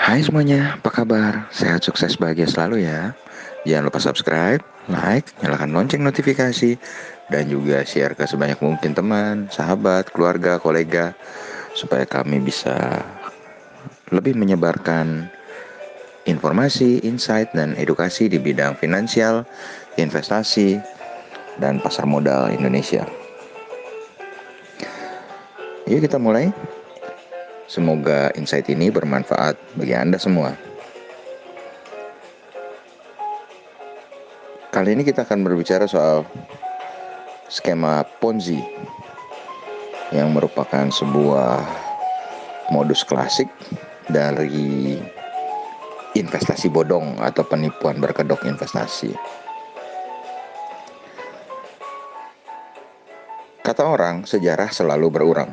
Hai semuanya, apa kabar? Sehat, sukses, bahagia selalu ya. Jangan lupa subscribe, like, nyalakan lonceng notifikasi, dan juga share ke sebanyak mungkin teman, sahabat, keluarga, kolega, supaya kami bisa lebih menyebarkan informasi, insight, dan edukasi di bidang finansial, investasi, dan pasar modal Indonesia. Yuk kita mulai. Semoga insight ini bermanfaat bagi Anda semua. Kali ini kita akan berbicara soal skema Ponzi yang merupakan sebuah modus klasik dari investasi bodong atau penipuan berkedok investasi. Kata orang, sejarah selalu berulang.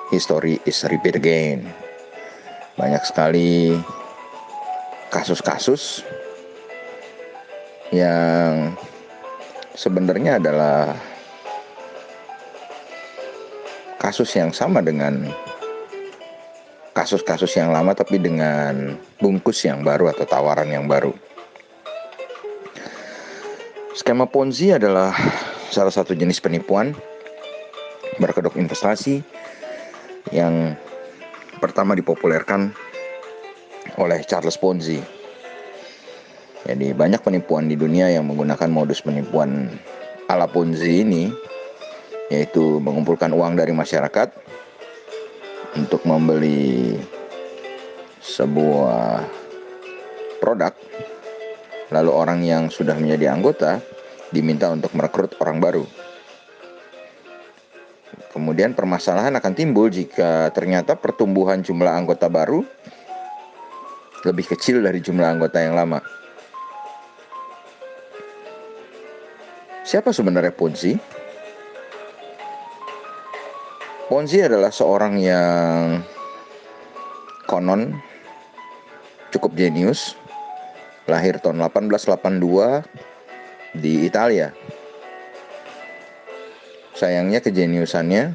History is repeat again. Banyak sekali kasus-kasus yang sebenarnya adalah kasus yang sama dengan kasus-kasus yang lama, tapi dengan bungkus yang baru atau tawaran yang baru. Skema Ponzi adalah salah satu jenis penipuan berkedok investasi yang pertama dipopulerkan oleh Charles Ponzi. Jadi banyak penipuan di dunia yang menggunakan modus penipuan ala Ponzi ini, yaitu mengumpulkan uang dari masyarakat untuk membeli sebuah produk, lalu orang yang sudah menjadi anggota diminta untuk merekrut orang baru. Kemudian permasalahan akan timbul jika ternyata pertumbuhan jumlah anggota baru lebih kecil dari jumlah anggota yang lama. Siapa sebenarnya Ponzi? Ponzi adalah seorang yang konon cukup jenius, lahir tahun 1882 di Italia. Sayangnya kejeniusannya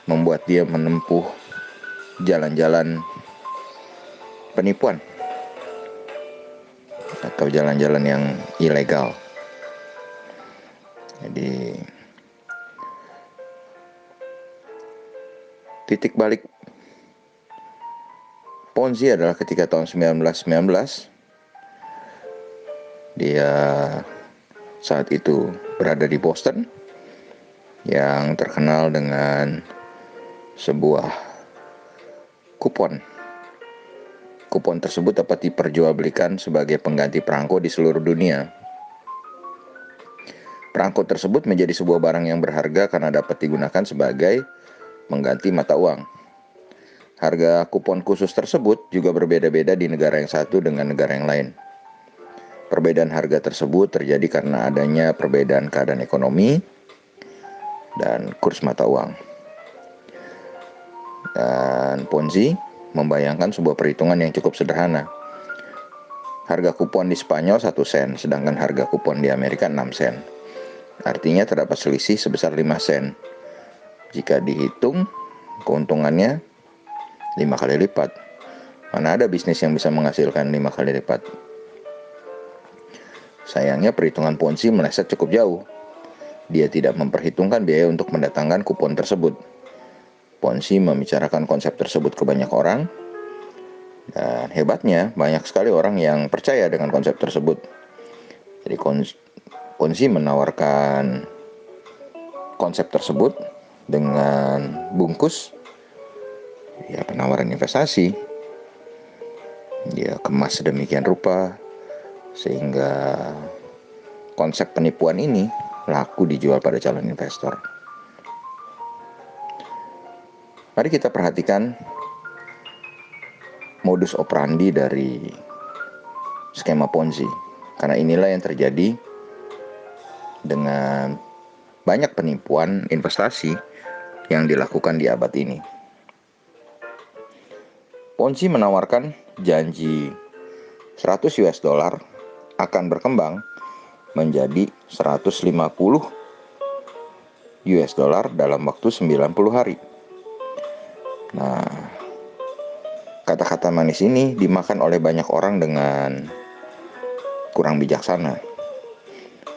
membuat dia menempuh jalan-jalan penipuan atau jalan-jalan yang ilegal. Jadi titik balik Ponzi adalah ketika tahun 1919 dia saat itu berada di Boston yang terkenal dengan sebuah kupon. Kupon tersebut dapat diperjualbelikan sebagai pengganti perangko di seluruh dunia. Perangko tersebut menjadi sebuah barang yang berharga karena dapat digunakan sebagai mengganti mata uang. Harga kupon khusus tersebut juga berbeda-beda di negara yang satu dengan negara yang lain. Perbedaan harga tersebut terjadi karena adanya perbedaan keadaan ekonomi dan kurs mata uang. Dan Ponzi membayangkan sebuah perhitungan yang cukup sederhana. Harga kupon di Spanyol 1 sen, sedangkan harga kupon di Amerika 6 sen. Artinya terdapat selisih sebesar 5 sen. Jika dihitung, keuntungannya 5 kali lipat. Mana ada bisnis yang bisa menghasilkan 5 kali lipat? Sayangnya perhitungan Ponzi meleset cukup jauh. Dia tidak memperhitungkan biaya untuk mendatangkan kupon tersebut. Ponzi membicarakan konsep tersebut ke banyak orang, dan hebatnya banyak sekali orang yang percaya dengan konsep tersebut. Jadi Ponzi menawarkan konsep tersebut dengan bungkus penawaran investasi. Dia kemas sedemikian rupa sehingga konsep penipuan ini laku dijual pada calon investor. Mari kita perhatikan modus operandi dari skema Ponzi, karena inilah yang terjadi dengan banyak penipuan investasi yang dilakukan di abad ini. Ponzi menawarkan janji 100 US dollar akan berkembang menjadi 150 US dollar dalam waktu 90 hari. Nah, Kata-kata manis ini dimakan oleh banyak orang dengan kurang bijaksana.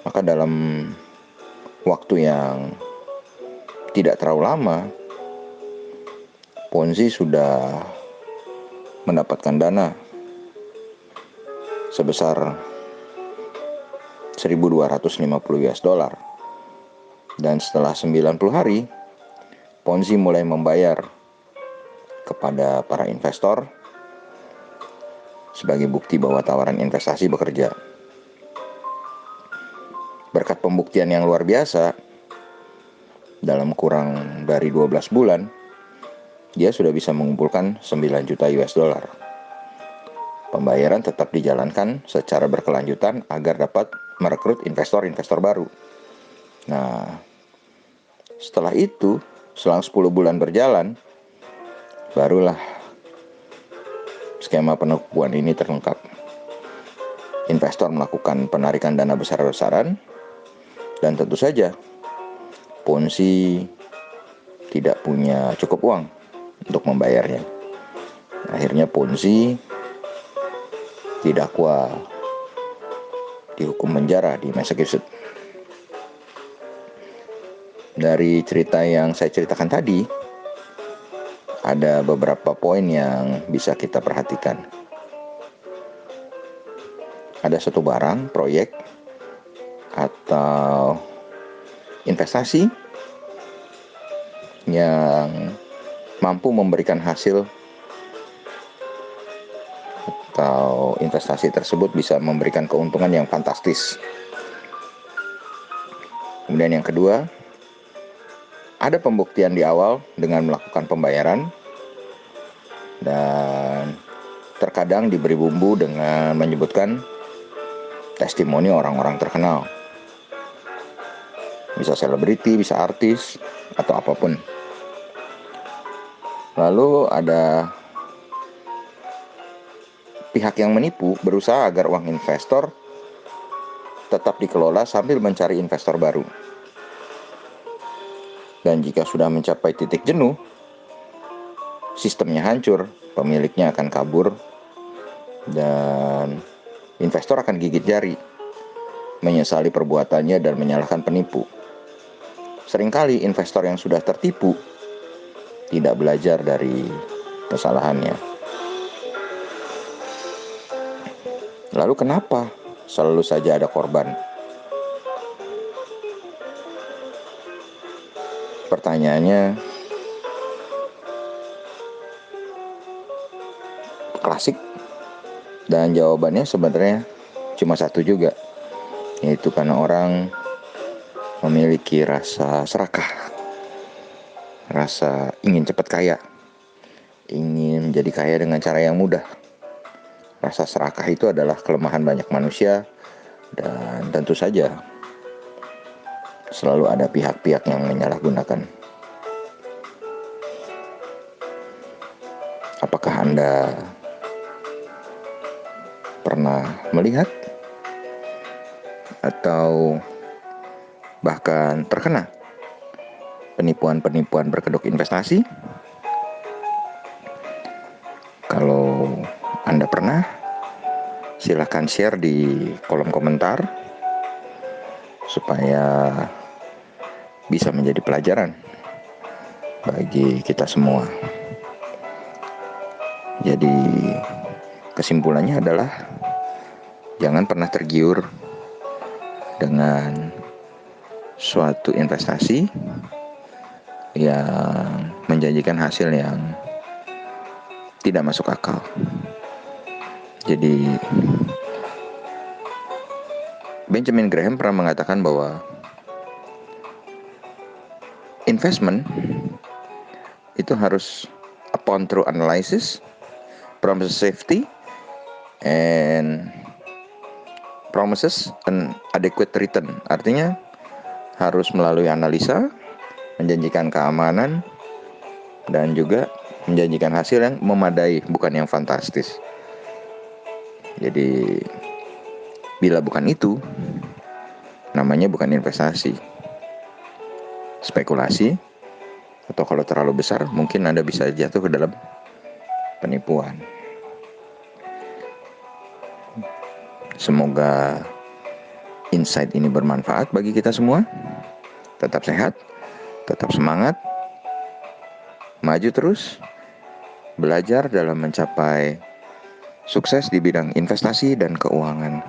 Maka dalam waktu yang tidak terlalu lama, Ponzi sudah mendapatkan dana sebesar 1.250 US dollar. Dan setelah 90 hari, Ponzi mulai membayar kepada para investor sebagai bukti bahwa tawaran investasi bekerja. Berkat pembuktian yang luar biasa, dalam kurang dari 12 bulan, dia sudah bisa mengumpulkan 9 juta US dollar. Pembayaran tetap dijalankan secara berkelanjutan agar dapat merekrut investor-investor baru. Nah, setelah itu, selang 10 bulan berjalan, barulah skema penipuan ini terungkap. Investor melakukan penarikan dana besar-besaran, dan tentu saja Ponzi tidak punya cukup uang untuk membayarnya. Akhirnya Ponzi didakwa dihukum penjara di Massachusetts. Dari cerita yang saya ceritakan tadi, ada beberapa poin yang bisa kita perhatikan. Ada satu barang, proyek, atau investasi yang mampu memberikan hasil, atau investasi tersebut bisa memberikan keuntungan yang fantastis. Kemudian yang kedua, ada pembuktian di awal dengan melakukan pembayaran, dan terkadang diberi bumbu dengan menyebutkan testimoni orang-orang terkenal. Bisa selebriti, bisa artis, atau apapun. Lalu ada pihak yang menipu berusaha agar uang investor tetap dikelola sambil mencari investor baru. Dan jika sudah mencapai titik jenuh, sistemnya hancur, pemiliknya akan kabur, dan investor akan gigit jari, menyesali perbuatannya dan menyalahkan penipu. Seringkali investor yang sudah tertipu tidak belajar dari kesalahannya. Lalu kenapa selalu saja ada korban? Pertanyaannya klasik, dan jawabannya sebenarnya cuma satu juga, yaitu karena orang memiliki rasa serakah, rasa ingin cepat kaya, ingin menjadi kaya dengan cara yang mudah. Rasa serakah itu adalah kelemahan banyak manusia, dan tentu saja selalu ada pihak-pihak yang menyalahgunakan. Apakah Anda pernah melihat atau bahkan terkena penipuan-penipuan berkedok investasi? Kalau Anda pernah, silahkan share di kolom komentar supaya bisa menjadi pelajaran bagi kita semua. Jadi kesimpulannya adalah jangan pernah tergiur dengan suatu investasi yang menjanjikan hasil yang tidak masuk akal. Jadi Benjamin Graham pernah mengatakan bahwa investment itu harus upon through analysis, promises safety, and promises an adequate return. Artinya harus melalui analisa, menjanjikan keamanan, dan juga menjanjikan hasil yang memadai, bukan yang fantastis. Jadi bila bukan itu, namanya bukan investasi, spekulasi, atau kalau terlalu besar mungkin Anda bisa jatuh ke dalam penipuan. Semoga insight ini bermanfaat bagi kita semua. Tetap sehat, tetap semangat, maju terus, belajar dalam mencapai sukses di bidang investasi dan keuangan.